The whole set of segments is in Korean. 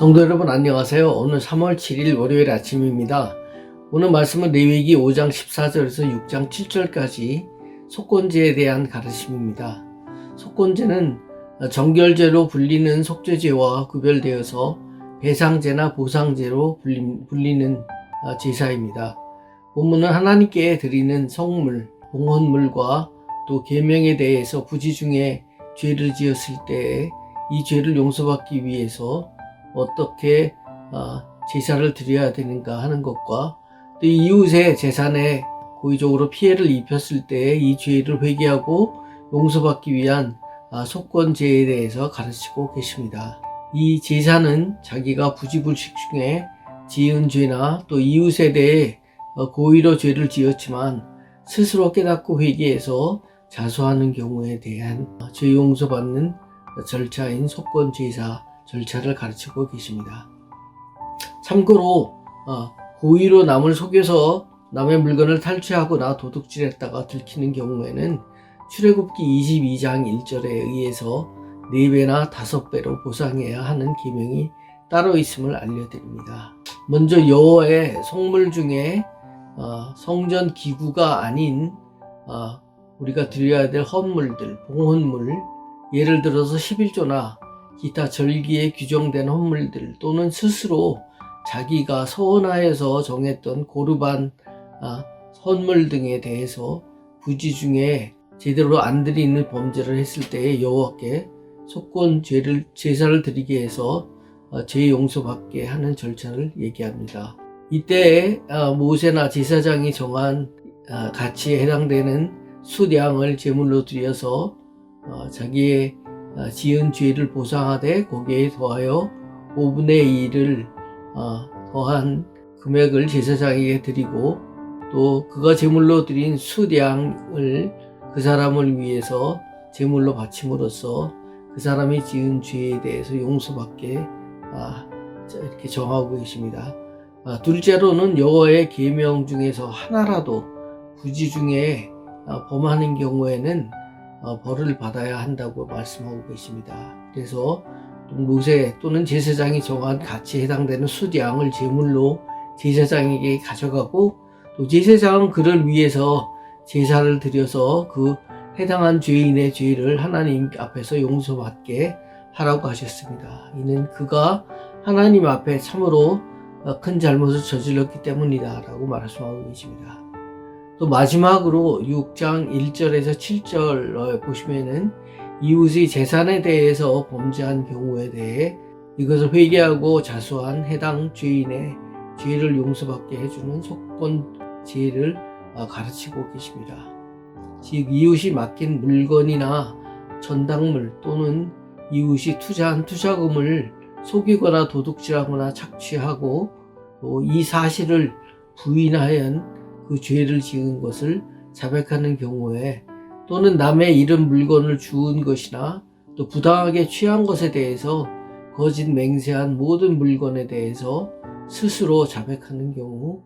성도 여러분 안녕하세요. 오늘 3월 7일 월요일 아침입니다. 오늘 말씀은 레위기 5장 14절에서 6장 7절까지 속건제에 대한 가르침입니다. 속건제는 정결제로 불리는 속죄제와 구별되어서 배상제나 보상제로 불리는 제사입니다. 본문은 하나님께 드리는 성물, 봉헌물과 또 계명에 대해서 부지 중에 죄를 지었을 때에 이 죄를 용서받기 위해서 어떻게 제사를 드려야 되는가 하는 것과 또 이웃의 재산에 고의적으로 피해를 입혔을 때 이 죄를 회개하고 용서받기 위한 속건제에 대해서 가르치고 계십니다. 이 제사는 자기가 부지불식 중에 지은 죄나 또 이웃에 대해 고의로 죄를 지었지만 스스로 깨닫고 회개해서 자수하는 경우에 대한 죄 용서받는 절차인 속건제사 절차를 가르치고 계십니다. 참고로 고의로 남을 속여서 남의 물건을 탈취하거나 도둑질했다가 들키는 경우에는 출애굽기 22장 1절에 의해서 4배나 5배로 보상해야 하는 계명이 따로 있음을 알려드립니다. 먼저 여호와의 성물 중에 성전 기구가 아닌 우리가 드려야 될 헌물들, 봉헌물, 예를 들어서 11조나 기타 절기에 규정된 헌물들 또는 스스로 자기가 서원하여서 정했던 고르반 헌물 등에 대해서 부지 중에 제대로 안 드리는 범죄를 했을 때에 여호와께 속건 제사를 드리게 해서 죄 용서받게 하는 절차를 얘기합니다. 이때 모세나 제사장이 정한 가치에 해당되는 수량을 제물로 드려서 자기의 지은 죄를 보상하되 거기에 더하여 5분의 1을 더한 금액을 제사장에게 드리고 또 그가 제물로 드린 수량을 그 사람을 위해서 제물로 바침으로써 그 사람이 지은 죄에 대해서 용서받게 이렇게 정하고 계십니다. 둘째로는 여호와의 계명 중에서 하나라도 부지 중에 범하는 경우에는 벌을 받아야 한다고 말씀하고 계십니다. 그래서 모세 또는 제사장이 정한 가치에 해당되는 수량을 제물로 제사장에게 가져가고 또 제사장은 그를 위해서 제사를 드려서 그 해당한 죄인의 죄를 하나님 앞에서 용서받게 하라고 하셨습니다. 이는 그가 하나님 앞에 참으로 큰 잘못을 저질렀기 때문이다 라고 말씀하고 계십니다. 또 마지막으로 6장 1절에서 7절 보시면은 이웃의 재산에 대해서 범죄한 경우에 대해 이것을 회개하고 자수한 해당 죄인의 죄를 용서받게 해주는 속건제를 가르치고 계십니다. 즉 이웃이 맡긴 물건이나 전당물 또는 이웃이 투자한 투자금을 속이거나 도둑질하거나 착취하고 또 이 사실을 부인하여 그 죄를 지은 것을 자백하는 경우에 또는 남의 잃은 물건을 주운 것이나 또 부당하게 취한 것에 대해서 거짓 맹세한 모든 물건에 대해서 스스로 자백하는 경우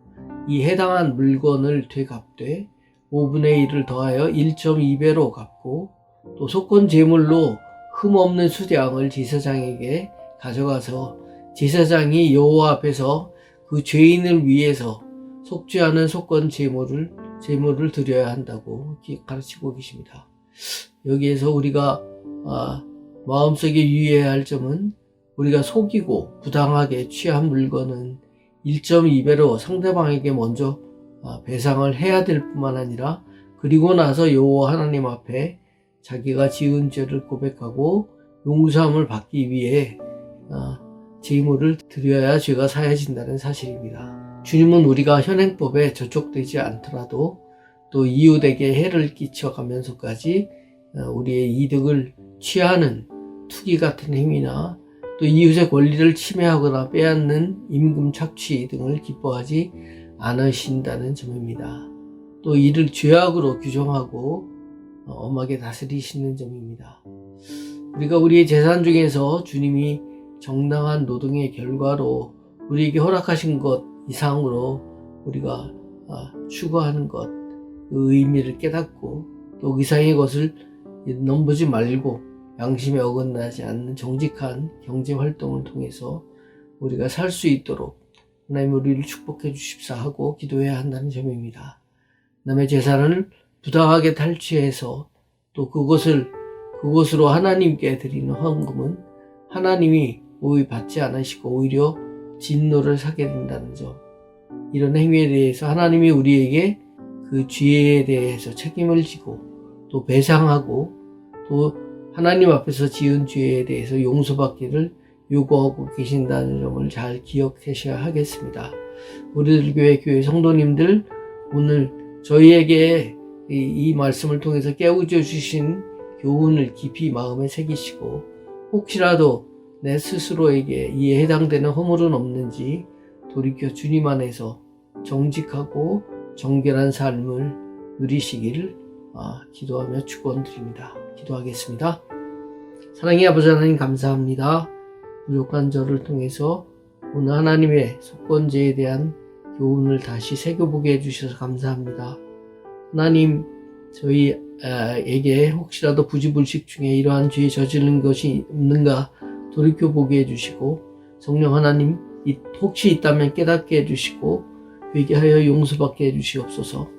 이 해당한 물건을 되갚되 5분의 1을 더하여 1.2배로 갚고 또 속건 제물로 흠없는 수량을 제사장에게 가져가서 제사장이 여호와 앞에서 그 죄인을 위해서 속죄하는 속건 제물을 드려야 한다고 가르치고 계십니다. 여기에서 우리가 마음속에 유의해야 할 점은 우리가 속이고 부당하게 취한 물건은 1.2배로 상대방에게 먼저 배상을 해야 될 뿐만 아니라 그리고 나서 여호와 하나님 앞에 자기가 지은 죄를 고백하고 용서함을 받기 위해 제물을 드려야 죄가 사해진다는 사실입니다. 주님은 우리가 현행법에 저촉되지 않더라도 또 이웃에게 해를 끼쳐가면서까지 우리의 이득을 취하는 투기 같은 행위나 또 이웃의 권리를 침해하거나 빼앗는 임금 착취 등을 기뻐하지 않으신다는 점입니다. 또 이를 죄악으로 규정하고 엄하게 다스리시는 점입니다. 우리가 우리의 재산 중에서 주님이 정당한 노동의 결과로 우리에게 허락하신 것 이상으로 우리가 추구하는 것, 그 의미를 깨닫고 또 이상의 것을 넘보지 말고 양심에 어긋나지 않는 정직한 경제활동을 통해서 우리가 살 수 있도록 하나님 우리를 축복해 주십사 하고 기도해야 한다는 점입니다. 남의 재산을 부당하게 탈취해서 또 그것으로 하나님께 드리는 헌금은 하나님이 오히 받지 않으시고 오히려 진노를 사게 된다는 점. 이런 행위에 대해서 하나님이 우리에게 그 죄에 대해서 책임을 지고 또 배상하고 또 하나님 앞에서 지은 죄에 대해서 용서받기를 요구하고 계신다는 점을 잘 기억하셔야 하겠습니다. 우리들 교회 성도님들, 오늘 저희에게 이 말씀을 통해서 깨우쳐 주신 교훈을 깊이 마음에 새기시고 혹시라도 내 스스로에게 이에 해당되는 허물은 없는지 돌이켜 주님 안에서 정직하고 정결한 삶을 누리시기를 기도하며 축원드립니다. 기도하겠습니다. 사랑의 아버지 하나님, 감사합니다. 부족한 저를 통해서 오늘 하나님의 속건제에 대한 교훈을 다시 새겨보게 해주셔서 감사합니다. 하나님, 저희에게 혹시라도 부지불식 중에 이러한 죄에 저지른 것이 없는가 돌이켜보게 해주시고, 성령 하나님, 혹시 있다면 깨닫게 해주시고 회개하여 용서받게 해주시옵소서.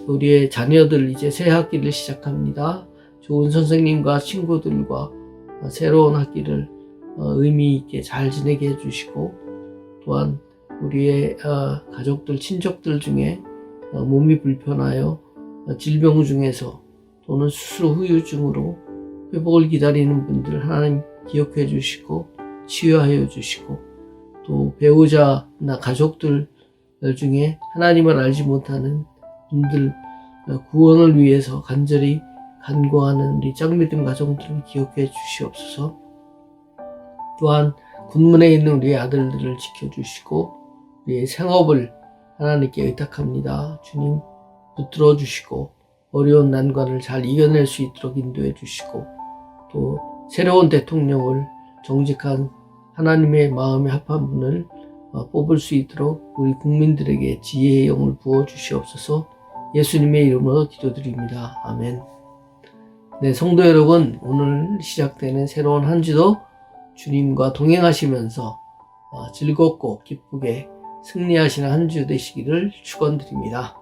우리의 자녀들 이제 새 학기를 시작합니다. 좋은 선생님과 친구들과 새로운 학기를 의미 있게 잘 지내게 해주시고, 또한 우리의 가족들, 친족들 중에 몸이 불편하여 질병 중에서 또는 수술 후유증으로 회복을 기다리는 분들 하나님 기억해 주시고 치유하여 주시고, 또 배우자나 가족들 중에 하나님을 알지 못하는 분들 구원을 위해서 간절히 간구하는 우리 짝믿음 가정들을 기억해 주시옵소서. 또한 군문에 있는 우리의 아들들을 지켜주시고 우리의 생업을 하나님께 의탁합니다. 주님 붙들어 주시고 어려운 난관을 잘 이겨낼 수 있도록 인도해 주시고, 또 새로운 대통령을 정직한 하나님의 마음에 합한 분을 뽑을 수 있도록 우리 국민들에게 지혜의 영을 부어 주시옵소서. 예수님의 이름으로 기도드립니다. 아멘. 네, 성도 여러분, 오늘 시작되는 새로운 한 주도 주님과 동행하시면서 즐겁고 기쁘게 승리하시는 한 주 되시기를 축원드립니다.